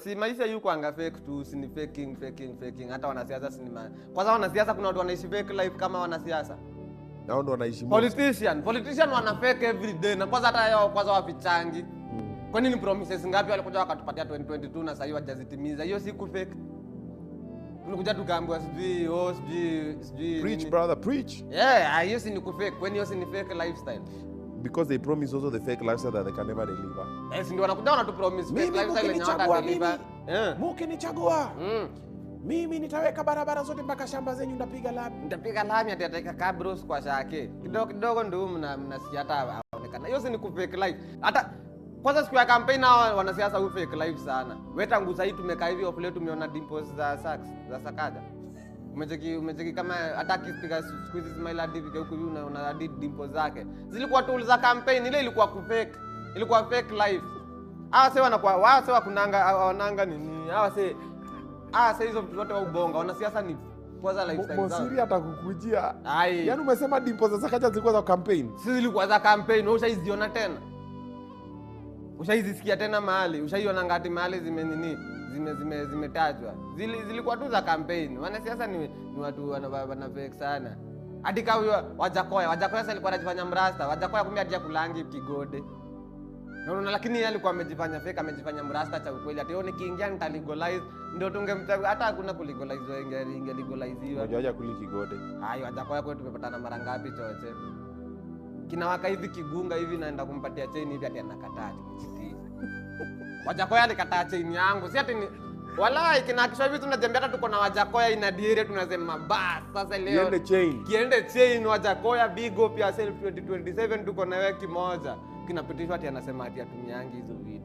Si maisha yuko anga fake tu, si ni faking. Hata wanasiasa si ni kwanza wanasiasa kuna watu wanaishi fake life kama wanasiasa. Nao ndo wanaishi Politician wana fake every day. Na kwanza hata yao kwanza wafichangi. Kwa nini promises ngapi walikuja wakatupatia 2022 na sasa hiyo hajazitimiza? Hiyo si ku fake. Tulikuja tukaambiwa sijui preach brother preach. Yeah, hiyo si ni ku fake. Kwani hiyo si ni fake lifestyle? Because they promise also the fake lifestyle that they can never deliver. Ndio wanakuja wanatupromise fake lifestyle yenye hawatadeliver. Mukinichagua. Mimi nitaweka barabara zote mpaka shamba zenyu ndapiga lami. Nitapiga lami ataweka cabros kwa shake. Kidogo ndio mnasikia hata aonekana. Hiyo si ni ku fake life. Hata kwanza siku ya campaign hao wanasiasa hu fake life sana. Wewe tangu sasa hivi tumekaa hivi off leo tumeona dimples za Sakaja. Umecheki kama hata kipiga siku hizi smile hadi hivi huko hivi unaona hadi dimples zake. Zilikuwa tools za campaign, ile ilikuwa ku fake. Ilikuwa fake life. Wao sasa kunanga wananga nini? Sasa hizo vitu zote wa ubonga wanasiasa ni kwanza lifestyle zao. Mosiri atakukujia. Yaani umesema dimpo za Sakaja zilikuwa za campaign. Si zilikuwa za campaign, ushaiziona tena. Ushaizisikia tena mahali, ushaiona ngati mahali zimetajwa. Zilikuwa tu za campaign. Wanasiasa ni watu wana fake sana. Hadi kama Wajakoya sasa alikuwa anajifanya mrasta. Wajakoya kumbe hadi kulangi Kigode. Naona lakini yeye alikuwa amejifanya fake, amejifanya mrasta cha ukweli. Ati yone kiingia nitalegalize ndio tungemchagua, hata hakuna kulegalize ingelegaliziwa. Unajua kuliki Kigode. Hayo Wajakoya kwetu tumepatana mara ngapi choche. Kinawaka hivi kigunga hivi naenda kumpatia chain hivi ati anakataa ati. Wajakoya alikataa chain yangu. Si ati ni walai kinakisha hivi tunajembea hata tuko na Wajakoya ina dire tunasema bas sasa leo kiende chain Wajakoya big up ya self 2027 tuko na wewe kimoja. Kinapitishwa ati anasema ati atumiangi hizo vitu.